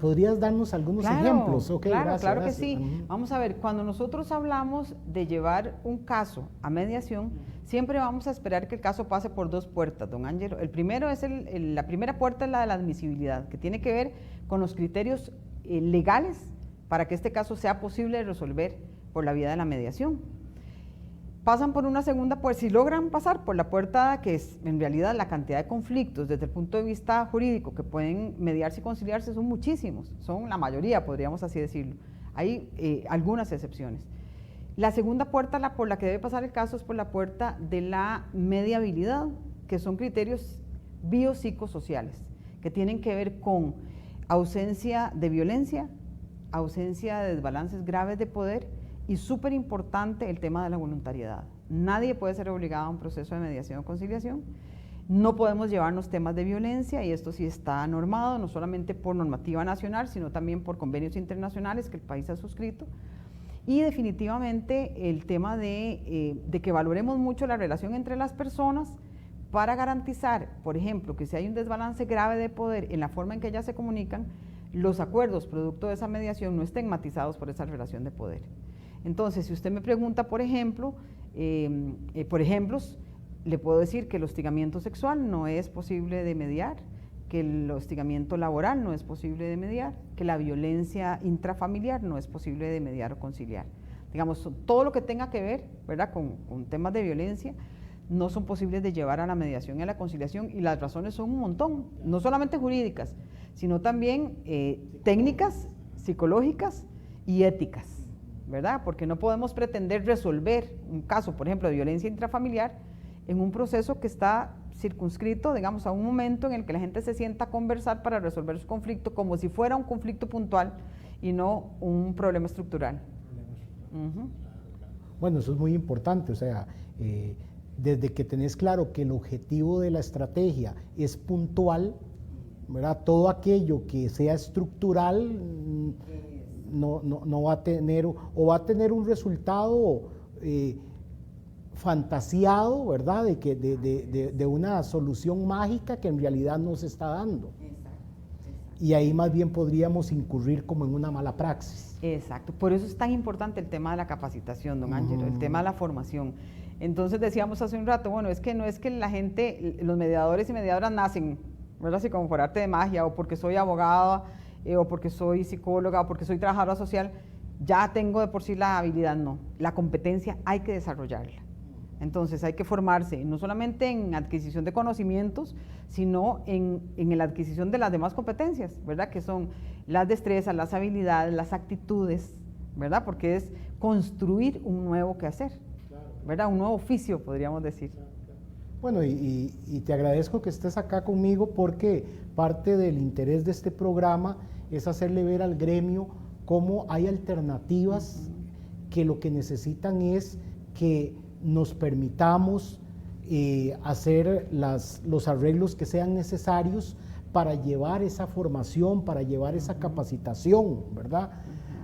¿Podrías darnos algunos ejemplos? Okay, claro, gracias, claro gracias. que sí. Vamos a ver, cuando nosotros hablamos de llevar un caso a mediación, siempre vamos a esperar que el caso pase por dos puertas, don Ángelo. El primero es la primera puerta es la de la admisibilidad, que tiene que ver con los criterios legales para que este caso sea posible resolver por la vía de la mediación. Pasan por una segunda puerta, si logran pasar por la puerta que es en realidad la cantidad de conflictos desde el punto de vista jurídico que pueden mediarse y conciliarse son muchísimos, son la mayoría, podríamos así decirlo. Hay algunas excepciones. La segunda puerta por la que debe pasar el caso es por la puerta de la mediabilidad, que son criterios biopsicosociales, que tienen que ver con ausencia de violencia, ausencia de desbalances graves de poder, y súper importante el tema de la voluntariedad. Nadie puede ser obligado a un proceso de mediación o conciliación. No podemos llevarnos temas de violencia, y esto sí está normado, no solamente por normativa nacional, sino también por convenios internacionales que el país ha suscrito. Y definitivamente el tema de que valoremos mucho la relación entre las personas para garantizar, por ejemplo, que si hay un desbalance grave de poder en la forma en que ellas se comunican, los acuerdos producto de esa mediación no estén matizados por esa relación de poder. Entonces, si usted me pregunta, por ejemplos, le puedo decir que el hostigamiento sexual no es posible de mediar, que el hostigamiento laboral no es posible de mediar, que la violencia intrafamiliar no es posible de mediar o conciliar. Digamos, todo lo que tenga que ver, ¿verdad?, con temas de violencia, no son posibles de llevar a la mediación y a la conciliación, y las razones son un montón, no solamente jurídicas, sino también técnicas, psicológicas y éticas, ¿verdad? Porque no podemos pretender resolver un caso, por ejemplo, de violencia intrafamiliar en un proceso que está circunscrito, digamos, a un momento en el que la gente se sienta a conversar para resolver su conflicto como si fuera un conflicto puntual y no un problema estructural. Bueno, eso es muy importante, o sea, desde que tenés claro que el objetivo de la estrategia es puntual, ¿verdad? Todo aquello que sea estructural no va a tener, o va a tener un resultado fantasiado, ¿verdad? De una solución mágica que en realidad no se está dando. Y ahí más bien podríamos incurrir como en una mala praxis. Exacto, por eso es tan importante el tema de la capacitación, don Ángelo, el tema de la formación. Entonces decíamos hace un rato, bueno, es que no es que la gente, los mediadores y mediadoras nacen, ¿verdad? Así como por arte de magia, o porque soy abogada, o porque soy psicóloga, o porque soy trabajadora social, ya tengo de por sí la habilidad, no. La competencia hay que desarrollarla. Entonces hay que formarse, no solamente en adquisición de conocimientos, sino en la adquisición de las demás competencias, ¿verdad? Que son las destrezas, las habilidades, las actitudes, ¿verdad? Porque es construir un nuevo quehacer, ¿verdad? Un nuevo oficio, podríamos decir. Bueno, y te agradezco que estés acá conmigo porque parte del interés de este programa es hacerle ver al gremio cómo hay alternativas que lo que necesitan es que nos permitamos hacer los arreglos que sean necesarios para llevar esa formación, para llevar esa capacitación, ¿verdad?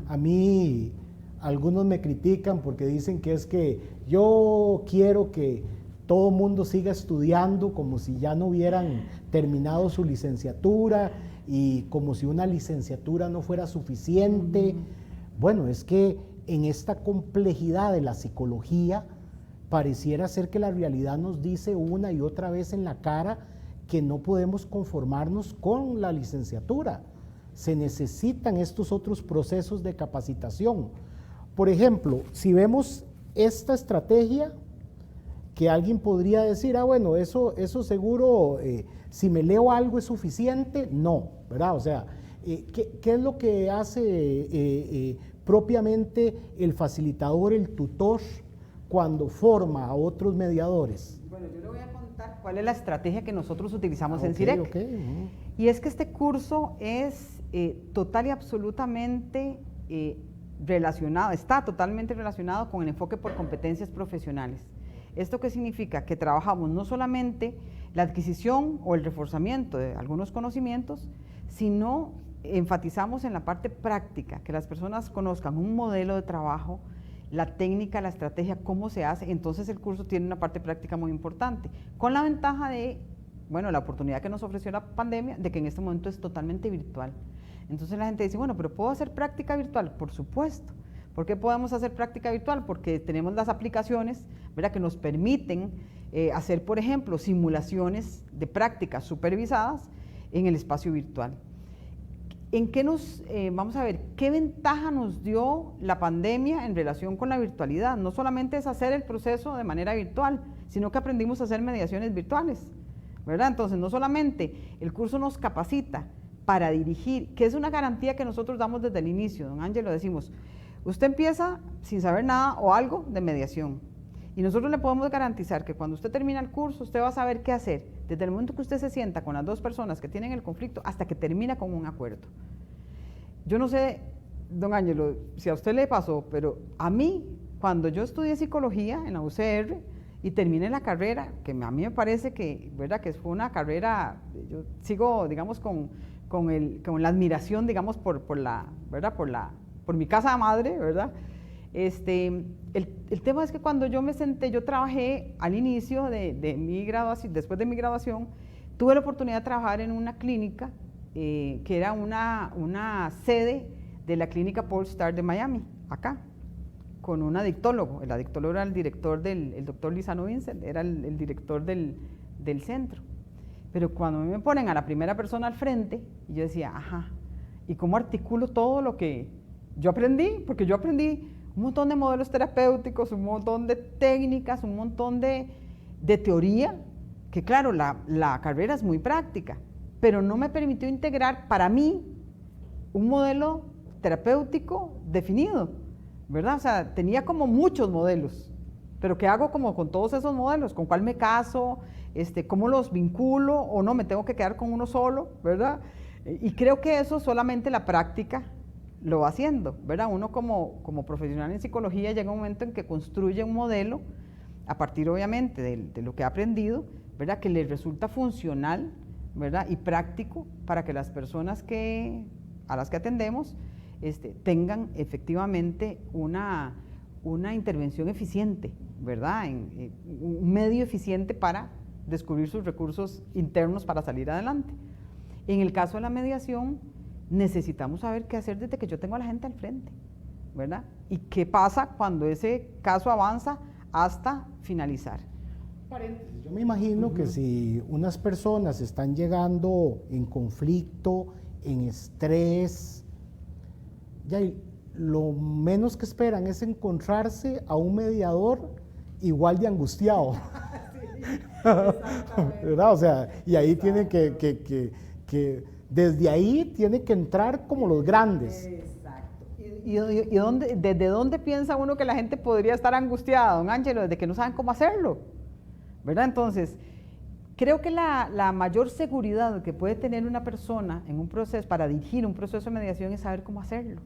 A mí algunos me critican porque dicen que es que yo quiero que todo mundo siga estudiando como si ya no hubieran terminado su licenciatura y como si una licenciatura no fuera suficiente. Bueno, es que en esta complejidad de la psicología pareciera ser que la realidad nos dice una y otra vez en la cara que no podemos conformarnos con la licenciatura. Se necesitan estos otros procesos de capacitación. Por ejemplo, si vemos esta estrategia, que alguien podría decir, bueno, eso seguro, si me leo algo es suficiente, no, ¿verdad? O sea, ¿qué es lo que hace propiamente el facilitador, el tutor, cuando forma a otros mediadores? Bueno, yo le voy a contar cuál es la estrategia que nosotros utilizamos en CIREC. Okay. Y es que este curso es total y absolutamente relacionado, está totalmente relacionado con el enfoque por competencias profesionales. ¿Esto qué significa? Que trabajamos no solamente la adquisición o el reforzamiento de algunos conocimientos, sino enfatizamos en la parte práctica, que las personas conozcan un modelo de trabajo, la técnica, la estrategia, cómo se hace. Entonces el curso tiene una parte práctica muy importante, con la ventaja de, bueno, la oportunidad que nos ofreció la pandemia, de que en este momento es totalmente virtual. Entonces la gente dice, bueno, pero ¿puedo hacer práctica virtual? Por supuesto. ¿Por qué podemos hacer práctica virtual? Porque tenemos las aplicaciones, ¿verdad?, que nos permiten hacer, por ejemplo, simulaciones de prácticas supervisadas en el espacio virtual. ¿En qué vamos a ver, qué ventaja nos dio la pandemia en relación con la virtualidad? No solamente es hacer el proceso de manera virtual, sino que aprendimos a hacer mediaciones virtuales, ¿verdad? Entonces, no solamente el curso nos capacita para dirigir, que es una garantía que nosotros damos desde el inicio, don Ángelo, decimos, usted empieza sin saber nada o algo de mediación, y nosotros le podemos garantizar que cuando usted termina el curso, usted va a saber qué hacer, desde el momento que usted se sienta con las dos personas que tienen el conflicto hasta que termina con un acuerdo. Yo no sé, don Ángelo, si a usted le pasó, pero a mí, cuando yo estudié psicología en la UCR y terminé la carrera, que a mí me parece que, ¿verdad?, que fue una carrera, yo sigo, digamos, con la admiración, digamos, por mi casa madre, ¿verdad? El tema es que cuando yo me senté, yo trabajé al inicio de mi graduación, después de mi graduación, tuve la oportunidad de trabajar en una clínica que era una sede de la clínica Polestar de Miami, acá, con un adictólogo. El adictólogo era el director el doctor Lizano Vincent, era el director del centro. Pero cuando me ponen a la primera persona al frente, yo decía, ajá, ¿y cómo articulo todo lo que yo aprendí? Porque yo aprendí un montón de modelos terapéuticos, un montón de técnicas, un montón de teoría, que claro, la carrera es muy práctica, pero no me permitió integrar para mí un modelo terapéutico definido, ¿verdad? O sea, tenía como muchos modelos, pero ¿qué hago como con todos esos modelos? ¿Con cuál me caso? ¿Cómo los vinculo? ¿O no, me tengo que quedar con uno solo? ¿Verdad? Y creo que eso solamente la práctica lo va haciendo, ¿verdad? Uno como profesional en psicología llega un momento en que construye un modelo a partir obviamente de lo que ha aprendido, ¿verdad?, que le resulta funcional, ¿verdad?, y práctico para que las personas a las que atendemos tengan efectivamente una una intervención eficiente, ¿verdad? Un medio eficiente para descubrir sus recursos internos para salir adelante. En el caso de la mediación, necesitamos saber qué hacer desde que yo tengo a la gente al frente, ¿verdad? Y qué pasa cuando ese caso avanza hasta finalizar. Paréntesis, yo me imagino que si unas personas están llegando en conflicto, en estrés, ya lo menos que esperan es encontrarse a un mediador igual de angustiado. ¿Verdad? O sea, y ahí tiene que desde ahí tiene que entrar como los grandes. Exacto. ¿Desde dónde piensa uno que la gente podría estar angustiada, don Ángelo? Desde que no saben cómo hacerlo, ¿verdad? Entonces, creo que la mayor seguridad que puede tener una persona en un proceso, para dirigir un proceso de mediación, es saber cómo hacerlo,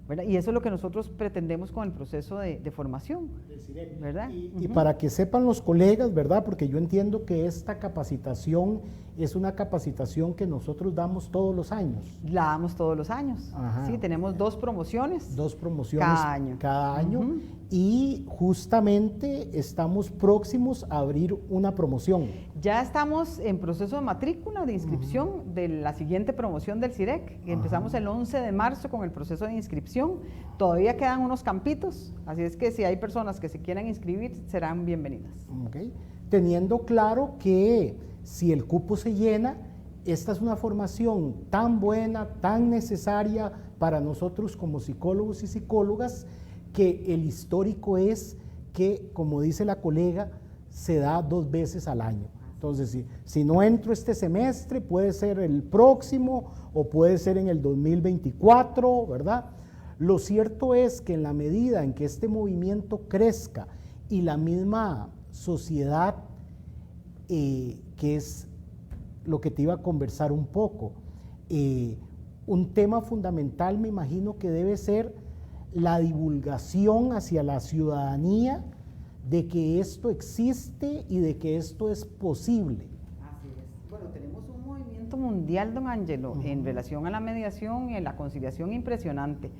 ¿verdad? Y eso es lo que nosotros pretendemos con el proceso de formación, ¿verdad? Y para que sepan los colegas, ¿verdad? Porque yo entiendo que esta capacitación es una capacitación que nosotros damos todos los años. La damos todos los años. Ajá. Sí, tenemos 2 promociones. 2 promociones cada año. Y justamente estamos próximos a abrir una promoción. Ya estamos en proceso de matrícula, de inscripción de la siguiente promoción del CIREC. Empezamos el 11 de marzo con el proceso de inscripción. Todavía quedan unos campitos, así es que si hay personas que se quieran inscribir, serán bienvenidas. Okay. Teniendo claro que si el cupo se llena, esta es una formación tan buena, tan necesaria para nosotros como psicólogos y psicólogas, que el histórico es que, como dice la colega, se da 2 veces al año. Entonces, si no entro este semestre, puede ser el próximo o puede ser en el 2024, ¿verdad? Lo cierto es que en la medida en que este movimiento crezca y la misma sociedad, que es lo que te iba a conversar un poco, un tema fundamental me imagino que debe ser la divulgación hacia la ciudadanía de que esto existe y de que esto es posible. Así es. Bueno, tenemos un movimiento mundial, don Ángelo, en relación a la mediación y en la conciliación impresionante.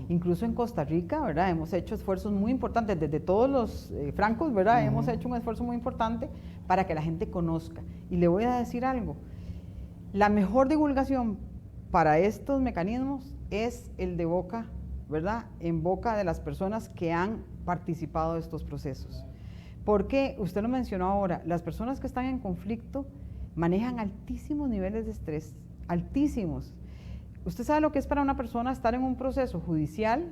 Incluso en Costa Rica, ¿verdad? Hemos hecho esfuerzos muy importantes, desde todos los francos, ¿verdad? Hemos hecho un esfuerzo muy importante para que la gente conozca. Y le voy a decir algo, la mejor divulgación para estos mecanismos es el de boca, ¿verdad? En boca de las personas que han participado de estos procesos. Porque, usted lo mencionó ahora, las personas que están en conflicto manejan altísimos niveles de estrés, altísimos. Usted sabe lo que es para una persona estar en un proceso judicial,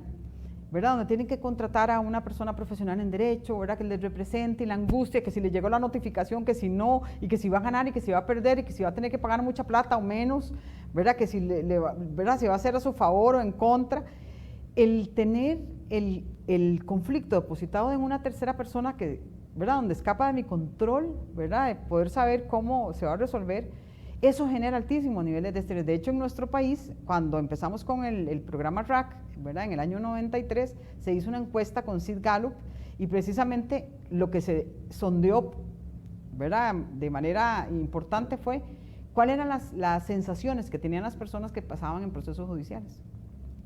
¿verdad? Donde tienen que contratar a una persona profesional en derecho, ¿verdad? Que les represente, y la angustia, que si le llegó la notificación, que si no, y que si va a ganar, y que si va a perder, y que si va a tener que pagar mucha plata o menos, ¿verdad? Que si, ¿verdad? Si va a ser a su favor o en contra. El tener el conflicto depositado en una tercera persona que, ¿verdad? Donde escapa de mi control, ¿verdad? De poder saber cómo se va a resolver, eso genera altísimos niveles de estrés. De hecho, en nuestro país, cuando empezamos con el programa RAC, ¿verdad? En el año 93, se hizo una encuesta con Sid Gallup, y precisamente lo que se sondeó, ¿verdad? De manera importante fue cuáles eran las sensaciones que tenían las personas que pasaban en procesos judiciales.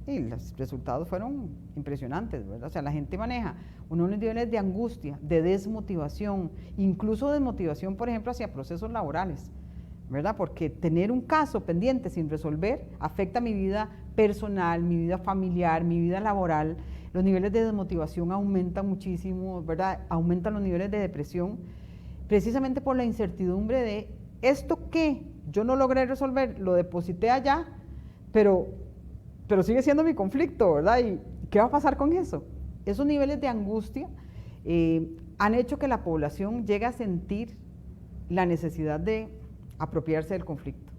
Y los resultados fueron impresionantes, ¿verdad? O sea, la gente maneja unos niveles de angustia, de desmotivación, incluso desmotivación, por ejemplo, hacia procesos laborales, ¿verdad? Porque tener un caso pendiente sin resolver afecta mi vida personal, mi vida familiar, mi vida laboral. Los niveles de desmotivación aumentan muchísimo, ¿verdad? Aumentan los niveles de depresión, precisamente por la incertidumbre de esto que yo no logré resolver, lo deposité allá, pero sigue siendo mi conflicto, ¿verdad? ¿Y qué va a pasar con eso? Esos niveles de angustia han hecho que la población llegue a sentir la necesidad de apropiarse del conflicto.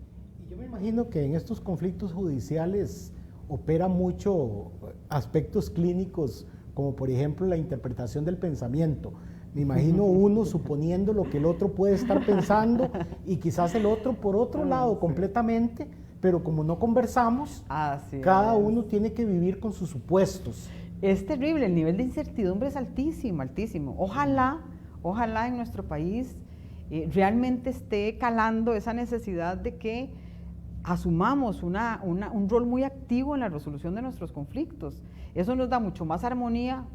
Y yo me imagino que en estos conflictos judiciales opera mucho aspectos clínicos, como por ejemplo la interpretación del pensamiento. Me imagino uno suponiendo lo que el otro puede estar pensando y quizás el otro por otro lado completamente, pero como no conversamos, cada uno tiene que vivir con sus supuestos. Es terrible, el nivel de incertidumbre es altísimo, altísimo. Ojalá en nuestro país realmente esté calando esa necesidad de que asumamos un rol muy activo en la resolución de nuestros conflictos. Eso nos da mucho más armonía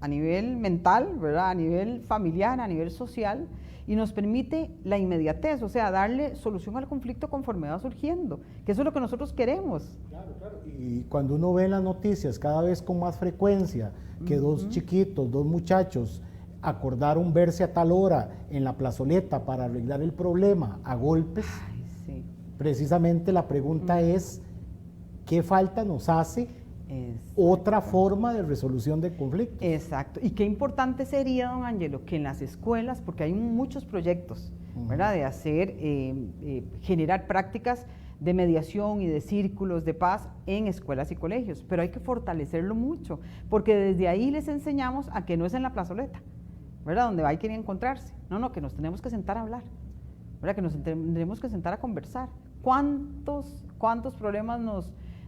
a nivel mental, ¿verdad? A nivel familiar, a nivel social, y nos permite la inmediatez, o sea, darle solución al conflicto conforme va surgiendo, que eso es lo que nosotros queremos. Claro, claro. Y cuando uno ve en las noticias cada vez con más frecuencia que dos chiquitos, dos muchachos, acordaron verse a tal hora en la plazoleta para arreglar el problema a golpes, Ay, sí. precisamente la pregunta es, ¿qué falta nos hace otra forma de resolución de conflictos? Exacto. Y qué importante sería, don Ángelo, que en las escuelas, porque hay muchos proyectos, ¿verdad?, de hacer, generar prácticas de mediación y de círculos de paz en escuelas y colegios, pero hay que fortalecerlo mucho, porque desde ahí les enseñamos a que no es en la plazoleta, ¿verdad?, donde hay que ir a encontrarse, no, que nos tenemos que sentar a hablar, ¿verdad?, que nos tenemos que sentar a conversar. ¿Cuántos problemas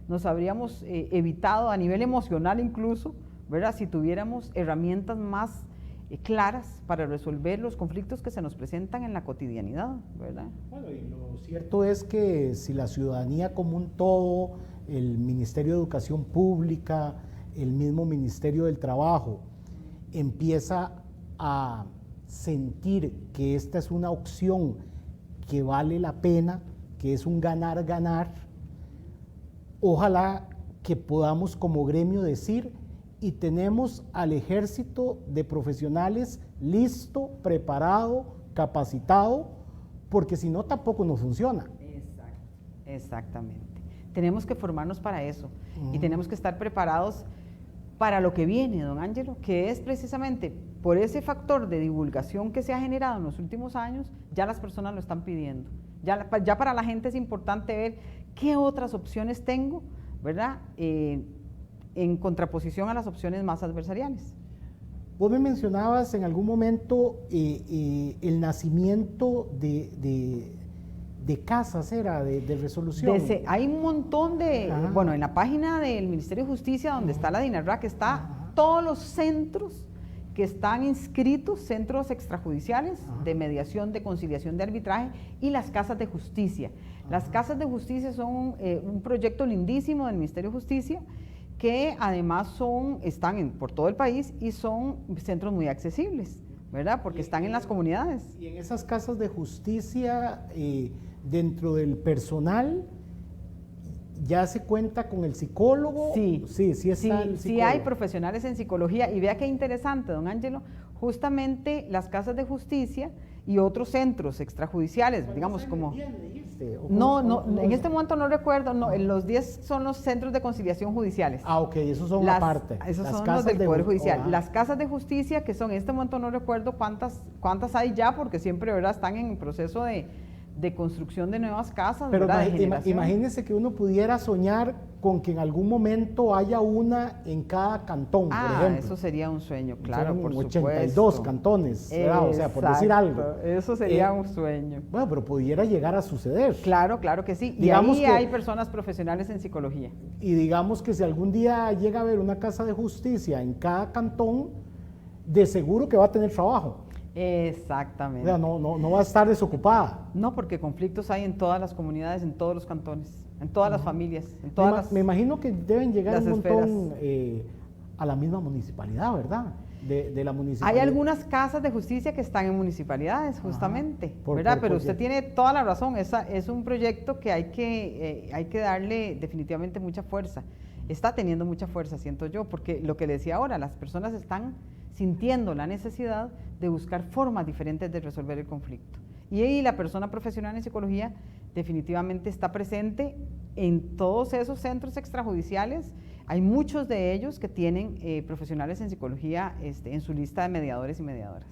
nos habríamos evitado a nivel emocional incluso, ¿verdad?, si tuviéramos herramientas más claras para resolver los conflictos que se nos presentan en la cotidianidad, ¿verdad? Bueno, y lo cierto es que si la ciudadanía como un todo, el Ministerio de Educación Pública, el mismo Ministerio del Trabajo, empieza a sentir que esta es una opción que vale la pena, que es un ganar-ganar, ojalá que podamos como gremio decir, y tenemos al ejército de profesionales listo, preparado, capacitado, porque si no tampoco nos funciona. Exactamente. Tenemos que formarnos para eso y tenemos que estar preparados para lo que viene, don Ángelo, que es precisamente por ese factor de divulgación que se ha generado en los últimos años, ya las personas lo están pidiendo. Ya para la gente es importante ver qué otras opciones tengo, ¿verdad?, en contraposición a las opciones más adversariales. Vos me mencionabas en algún momento el nacimiento de casas, de resolución. Hay un montón de, bueno, en la página del Ministerio de Justicia, donde está la DINARRAC, está todos los centros que están inscritos, centros extrajudiciales de mediación, de conciliación, de arbitraje, y las casas de justicia. Las casas de justicia son un proyecto lindísimo del Ministerio de Justicia, que además están por todo el país y son centros muy accesibles, ¿verdad?, porque están en las comunidades. Y en esas casas de justicia, dentro del personal, ¿ya se cuenta con el psicólogo? Sí, está el psicólogo. Sí hay profesionales en psicología, y vea qué interesante, don Ángelo, justamente las casas de justicia y otros centros extrajudiciales, digamos como... en este momento no recuerdo, en los 10 son los centros de conciliación judiciales. Ok, esos son aparte. Esos son los del Poder Judicial. Las casas de justicia, que son, en este momento no recuerdo cuántas hay ya, porque siempre, ¿verdad?, están en proceso de construcción de nuevas casas. Pero ¿verdad?, imagínese que uno pudiera soñar con que en algún momento haya una en cada cantón, por ejemplo. Eso sería un sueño, claro, son por 82 supuesto. cantones, ¿verdad? O sea, por decir algo. Eso sería un sueño. Bueno, pero pudiera llegar a suceder. Claro que sí. Digamos y ahí hay personas profesionales en psicología. Y digamos que si algún día llega a haber una casa de justicia en cada cantón, de seguro que va a tener trabajo. Exactamente. O sea, no va a estar desocupada. No, porque conflictos hay en todas las comunidades, en todos los cantones, en todas las familias, en todas me imagino que deben llegar un montón esferas. A la misma municipalidad, ¿verdad? De la municipalidad. Hay algunas casas de justicia que están en municipalidades, justamente, ¿verdad? Pero usted tiene toda la razón, es un proyecto que hay que darle definitivamente mucha fuerza. Está teniendo mucha fuerza, siento yo, porque lo que le decía ahora, las personas están sintiendo la necesidad de buscar formas diferentes de resolver el conflicto. Y ahí la persona profesional en psicología definitivamente está presente en todos esos centros extrajudiciales. Hay muchos de ellos que tienen profesionales en psicología en su lista de mediadores y mediadoras.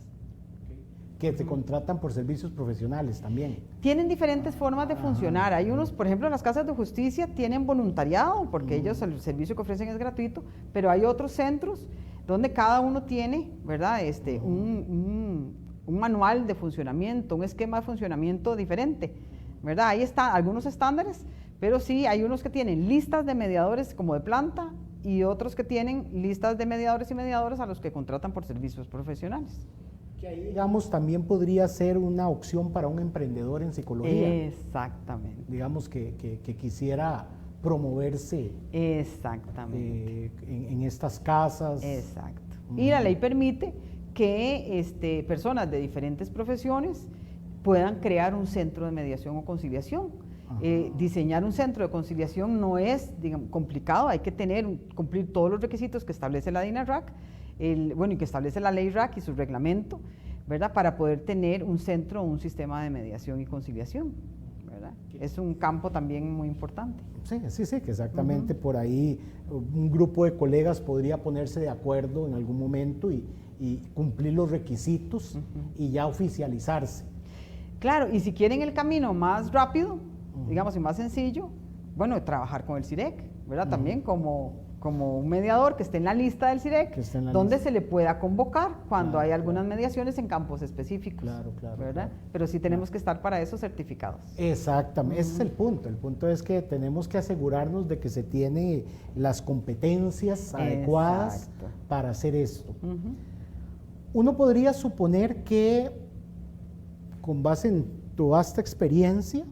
Que se contratan por servicios profesionales también. Tienen diferentes formas de funcionar. Hay unos, por ejemplo, las casas de justicia tienen voluntariado, porque ellos, el servicio que ofrecen es gratuito, pero hay otros centros donde cada uno tiene, ¿verdad?, un manual de funcionamiento, un esquema de funcionamiento diferente, ¿verdad? Ahí están algunos estándares, pero sí hay unos que tienen listas de mediadores como de planta y otros que tienen listas de mediadores y mediadoras a los que contratan por servicios profesionales. Que ahí, digamos, también podría ser una opción para un emprendedor en psicología. Exactamente. Digamos que quisiera promoverse exactamente en estas casas. Exacto. Y la ley permite que personas de diferentes profesiones puedan crear un centro de mediación o conciliación. Diseñar un centro de conciliación no es, digamos, complicado, hay que cumplir todos los requisitos que establece la DINARAC, y que establece la ley RAC y su reglamento, ¿verdad? Para poder tener un centro o un sistema de mediación y conciliación, ¿verdad? Es un campo también muy importante. Sí, que exactamente por ahí un grupo de colegas podría ponerse de acuerdo en algún momento y cumplir los requisitos y ya oficializarse. Claro, y si quieren el camino más rápido, digamos, y más sencillo, bueno, trabajar con el CIREC, ¿verdad? También como un mediador que esté en la lista del CIREC, donde se le pueda convocar cuando hay algunas mediaciones en campos específicos. Claro, ¿verdad? Pero sí tenemos que estar para eso certificados. Exactamente, ese es el punto. El punto es que tenemos que asegurarnos de que se tiene las competencias adecuadas para hacer esto. Uno podría suponer que, con base en tu vasta experiencia,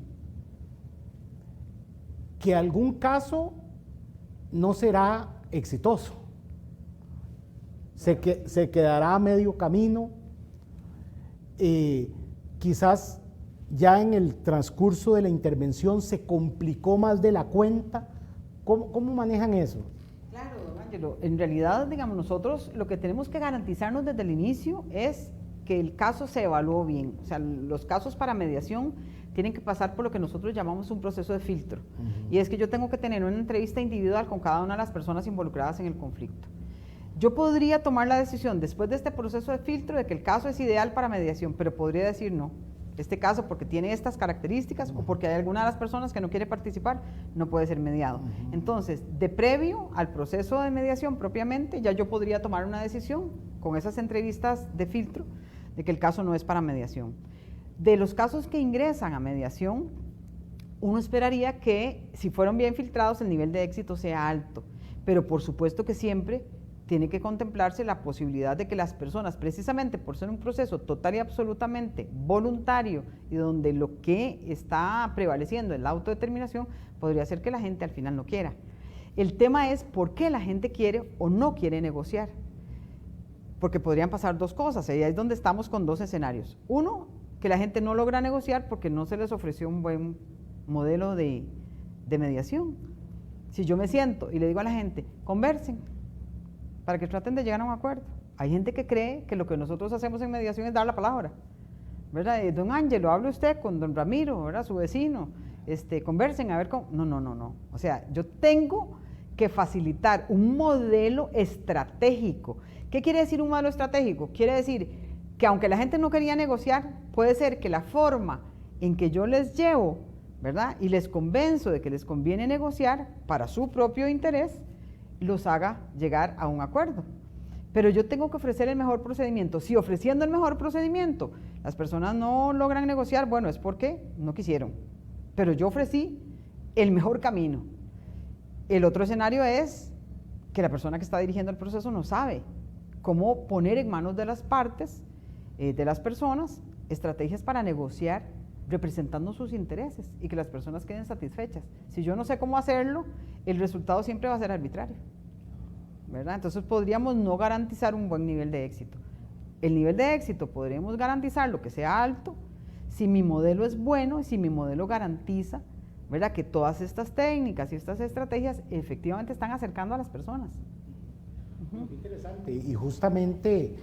que algún caso no será exitoso, se quedará a medio camino, quizás ya en el transcurso de la intervención se complicó más de la cuenta. ¿Cómo manejan eso? Claro, don Ángelo, en realidad, digamos, nosotros lo que tenemos que garantizarnos desde el inicio es que el caso se evaluó bien. O sea, los casos para mediación tienen que pasar por lo que nosotros llamamos un proceso de filtro. Y es que yo tengo que tener una entrevista individual con cada una de las personas involucradas en el conflicto. Yo podría tomar la decisión después de este proceso de filtro de que el caso es ideal para mediación, pero podría decir no. Este caso, porque tiene estas características o porque hay alguna de las personas que no quiere participar, no puede ser mediado. Entonces, de previo al proceso de mediación propiamente, ya yo podría tomar una decisión con esas entrevistas de filtro de que el caso no es para mediación. De los casos que ingresan a mediación, uno esperaría que, si fueron bien filtrados, el nivel de éxito sea alto, pero por supuesto que siempre tiene que contemplarse la posibilidad de que las personas, precisamente por ser un proceso total y absolutamente voluntario y donde lo que está prevaleciendo es la autodeterminación, podría ser que la gente al final no quiera. El tema es por qué la gente quiere o no quiere negociar, porque podrían pasar dos cosas, y ahí es donde estamos con dos escenarios. Uno, que la gente no logra negociar porque no se les ofreció un buen modelo de mediación. Si yo me siento y le digo a la gente, conversen, para que traten de llegar a un acuerdo. Hay gente que cree que lo que nosotros hacemos en mediación es dar la palabra, ¿verdad? Don Ángelo, hable usted con don Ramiro, ¿verdad? Su vecino, conversen a ver cómo. No. O sea, yo tengo que facilitar un modelo estratégico. ¿Qué quiere decir un modelo estratégico? Quiere decir que aunque la gente no quería negociar, puede ser que la forma en que yo les llevo, ¿verdad? Y les convenzo de que les conviene negociar para su propio interés, los haga llegar a un acuerdo. Pero yo tengo que ofrecer el mejor procedimiento. Si ofreciendo el mejor procedimiento las personas no logran negociar, bueno, es porque no quisieron. Pero yo ofrecí el mejor camino. El otro escenario es que la persona que está dirigiendo el proceso no sabe cómo poner en manos de las partes, de las personas, estrategias para negociar representando sus intereses y que las personas queden satisfechas. Si yo no sé cómo hacerlo, el resultado siempre va a ser arbitrario, ¿verdad? Entonces podríamos no garantizar un buen nivel de éxito. El nivel de éxito podríamos garantizarlo que sea alto si mi modelo es bueno y si mi modelo garantiza, ¿verdad?, que todas estas técnicas y estas estrategias efectivamente están acercando a las personas. Qué interesante. Y justamente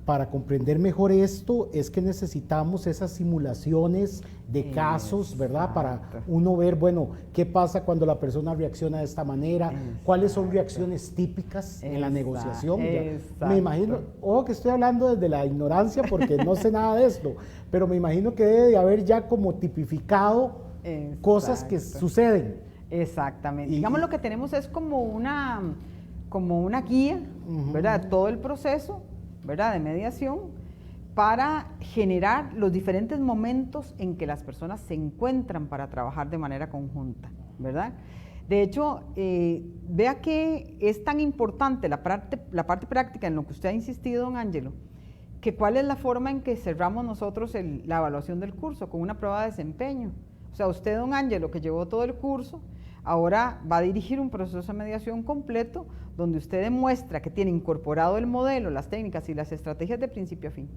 para comprender mejor esto es que necesitamos esas simulaciones de casos, ¿verdad? Para uno ver, bueno, qué pasa cuando la persona reacciona de esta manera, cuáles son reacciones típicas en la negociación. Me imagino, ojo que estoy hablando desde la ignorancia porque no sé nada de esto, pero me imagino que debe de haber ya como tipificado cosas que suceden. Exactamente. Digamos, lo que tenemos es como una guía, ¿verdad? Todo el proceso, ¿verdad?, de mediación, para generar los diferentes momentos en que las personas se encuentran para trabajar de manera conjunta, ¿verdad? De hecho, vea que es tan importante la parte práctica en lo que usted ha insistido, don Ángelo, que cuál es la forma en que cerramos nosotros la evaluación del curso, con una prueba de desempeño. O sea, usted, don Ángelo, que llevó todo el curso, ahora va a dirigir un proceso de mediación completo donde usted demuestra que tiene incorporado el modelo, las técnicas y las estrategias de principio a fin,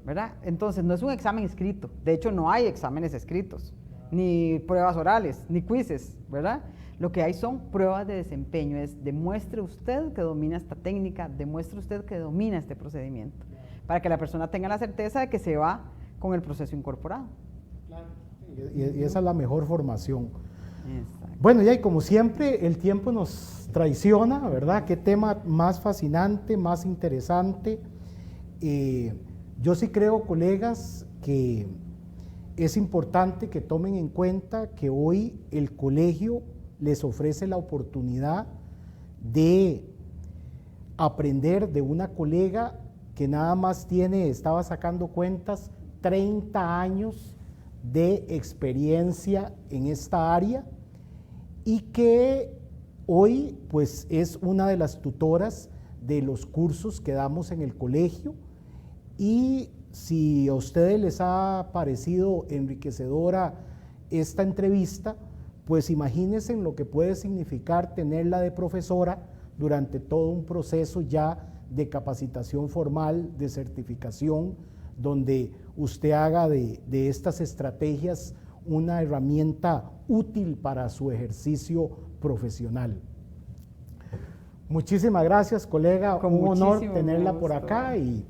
¿verdad? Entonces no es un examen escrito, de hecho no hay exámenes escritos, ni pruebas orales, ni quizzes, ¿verdad? Lo que hay son pruebas de desempeño, es demuestre usted que domina esta técnica, demuestre usted que domina este procedimiento, para que la persona tenga la certeza de que se va con el proceso incorporado. Y esa es la mejor formación. Exacto. Bueno, y como siempre, el tiempo nos traiciona, ¿verdad? Qué tema más fascinante, más interesante. Yo sí creo, colegas, que es importante que tomen en cuenta que hoy el colegio les ofrece la oportunidad de aprender de una colega que nada más estaba sacando cuentas, 30 años de experiencia en esta área y que hoy pues es una de las tutoras de los cursos que damos en el colegio. Y si a ustedes les ha parecido enriquecedora esta entrevista, pues imagínense en lo que puede significar tenerla de profesora durante todo un proceso ya de capacitación formal, de certificación, donde usted haga de estas estrategias una herramienta útil para su ejercicio profesional. Muchísimas gracias, colega. Un honor tenerla por acá y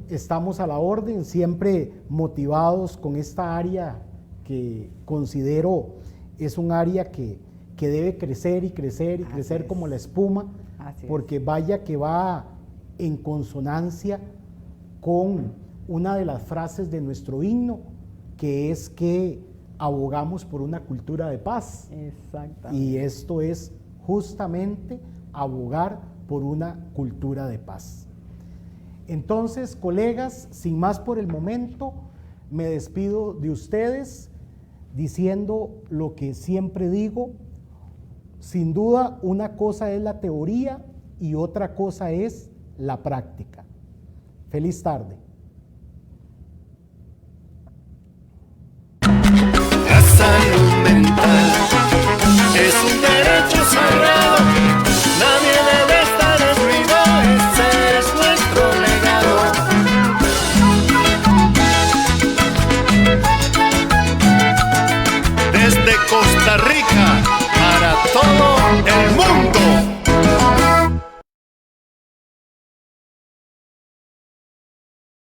estamos a la orden, siempre motivados con esta área que considero es un área que debe crecer y crecer y crecer como la espuma, porque vaya que va en consonancia con una de las frases de nuestro himno, que es que abogamos por una cultura de paz. Exactamente. Y esto es justamente abogar por una cultura de paz. Entonces, colegas, sin más por el momento, me despido de ustedes diciendo lo que siempre digo: sin duda, una cosa es la teoría y otra cosa es la práctica. Feliz tarde.